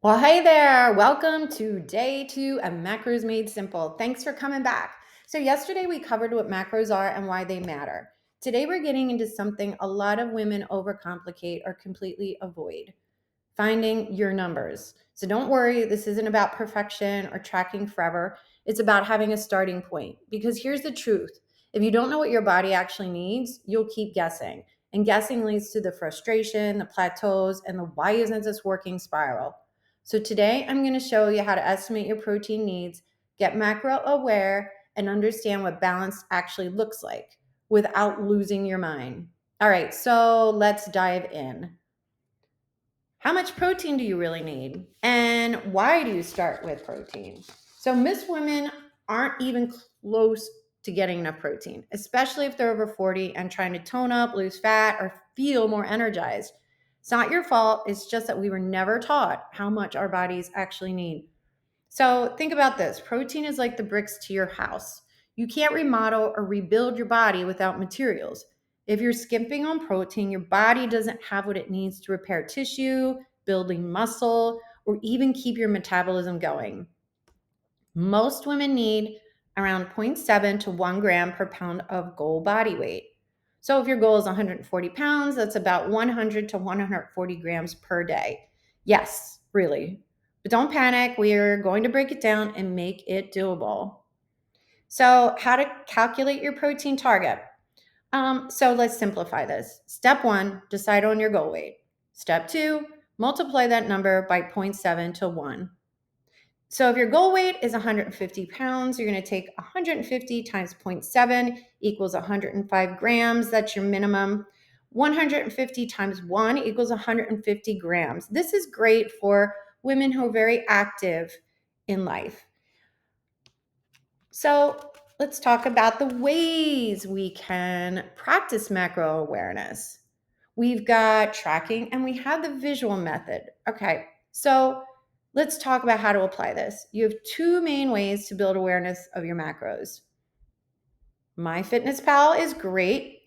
Well, hey there. Welcome to day 2 of Macros Made Simple. Thanks for coming back. So, yesterday we covered what macros are and why they matter. Today we're getting into something a lot of women overcomplicate or completely avoid: finding your numbers. So, don't worry, this isn't about perfection or tracking forever. It's about having a starting point. Because here's the truth: if you don't know what your body actually needs, you'll keep guessing. And guessing leads to the frustration, the plateaus, and the why isn't this working spiral. So today I'm going to show you how to estimate your protein needs, get macro aware, and understand what balance actually looks like without losing your mind. All right, so let's dive in. How much protein do you really need? And why do you start with protein? So most women aren't even close to getting enough protein, especially if they're over 40 and trying to tone up, lose fat, or feel more energized. It's not your fault. It's just that we were never taught how much our bodies actually need. So think about this: protein is like the bricks to your house. You can't remodel or rebuild your body without materials. If you're skimping on protein, your body doesn't have what it needs to repair tissue, building muscle, or even keep your metabolism going. Most women need around zero point 0.7 to 1 gram per pound of goal body weight. So if your goal is 140 pounds, that's about 100 to 140 grams per day. Yes, really. But don't panic. We are going to break it down and make it doable. So, how to calculate your protein target? So let's simplify this. Step 1, decide on your goal weight. Step 2, multiply that number by zero point 0.7 to 1. So if your goal weight is 150 pounds, you're going to take 150 times 0.7 equals 105 grams. That's your minimum. 150 times 1 equals 150 grams. This is great for women who are very active in life. So let's talk about the ways we can practice macro awareness. We've got tracking and we have the visual method. Okay, so let's talk about how to apply this. You have two main ways to build awareness of your macros. MyFitnessPal is great.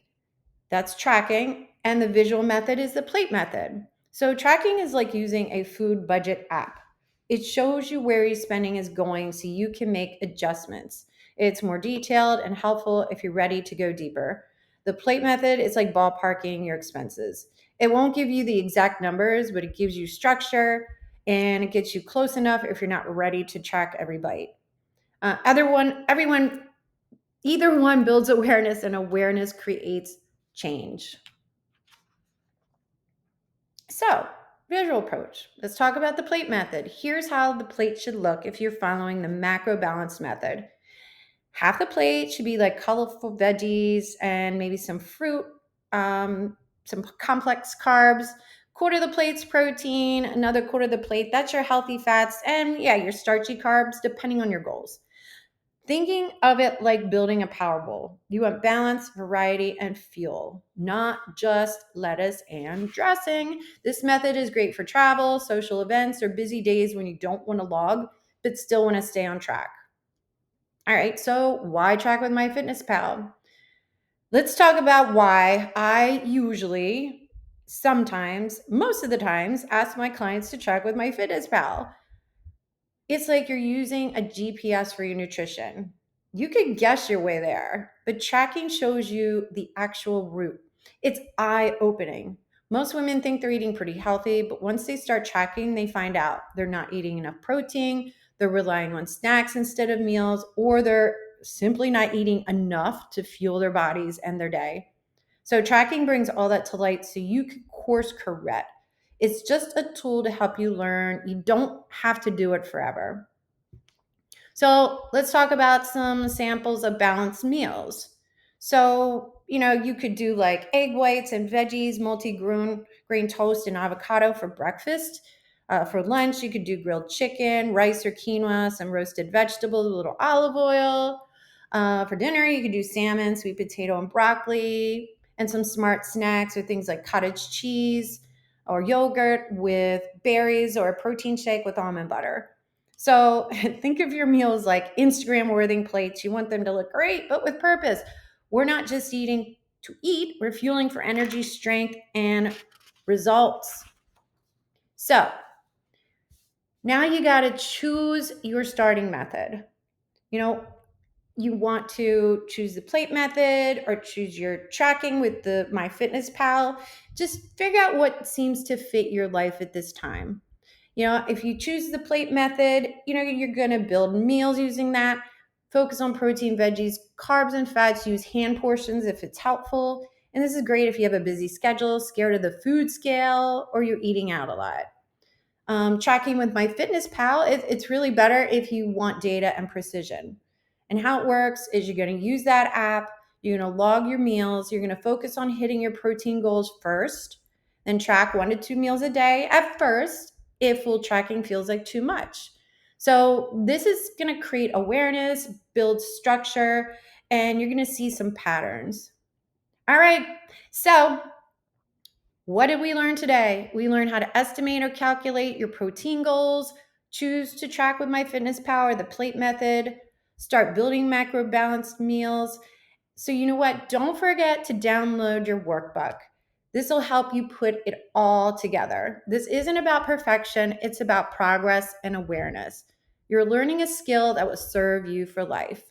That's tracking. And the visual method is the plate method. So tracking is like using a food budget app. It shows you where your spending is going so you can make adjustments. It's more detailed and helpful if you're ready to go deeper. The plate method is like ballparking your expenses. It won't give you the exact numbers, but it gives you structure and it gets you close enough if you're not ready to track every bite. Either one builds awareness, and awareness creates change. So, visual approach. Let's talk about the plate method. Here's how the plate should look if you're following the macro balance method. Half the plate should be like colorful veggies and maybe some fruit, some complex carbs. Quarter of the plate's protein, another quarter of the plate, that's your healthy fats, and yeah, your starchy carbs, depending on your goals. Thinking of it like building a power bowl. You want balance, variety, and fuel, not just lettuce and dressing. This method is great for travel, social events, or busy days when you don't want to log, but still want to stay on track. All right, so why track with MyFitnessPal? Let's talk about why I usually, sometimes, most of the times, ask my clients to track with MyFitnessPal. It's like you're using a GPS for your nutrition. You could guess your way there, but tracking shows you the actual route. It's eye opening. Most women think they're eating pretty healthy, but once they start tracking, they find out they're not eating enough protein, they're relying on snacks instead of meals, or they're simply not eating enough to fuel their bodies and their day. So, tracking brings all that to light so you can course correct. It's just a tool to help you learn. You don't have to do it forever. So let's talk about some samples of balanced meals. So, you could do like egg whites and veggies, multi-grain toast and avocado for breakfast. For lunch, you could do grilled chicken, rice or quinoa, some roasted vegetables, a little olive oil. For dinner, you could do salmon, sweet potato, and broccoli, and some smart snacks or things like cottage cheese or yogurt with berries or a protein shake with almond butter. So think of your meals like Instagram worthy plates. You want them to look great, but with purpose. We're not just eating to eat, we're fueling for energy, strength, and results. So Now you got to choose your starting method. You know, you want to choose the plate method or choose your tracking with the MyFitnessPal. Just figure out what seems to fit your life at this time. If you choose the plate method, you're going to build meals using that. Focus on protein, veggies, carbs, and fats. Use hand portions if it's helpful. And this is great if you have a busy schedule, scared of the food scale, or you're eating out a lot. Tracking with MyFitnessPal, it's really better if you want data and precision. And how it works is you're going to use that app, you're going to log your meals, you're going to focus on hitting your protein goals first, then track 1 to 2 meals a day at first if full tracking feels like too much. So, this is going to create awareness, build structure, and you're going to see some patterns. All right. So, what did we learn today? We learned how to estimate or calculate your protein goals, choose to track with MyFitnessPal, the plate method, start building macro balanced meals. So, you know what? Don't forget to download your workbook. This will help you put it all together. This isn't about perfection, it's about progress and awareness. You're learning a skill that will serve you for life.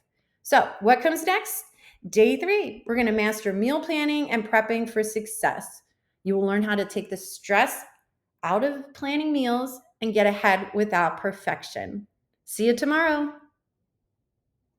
So, what comes next? Day 3, we're going to master meal planning and prepping for success. You will learn how to take the stress out of planning meals and get ahead without perfection. See you tomorrow.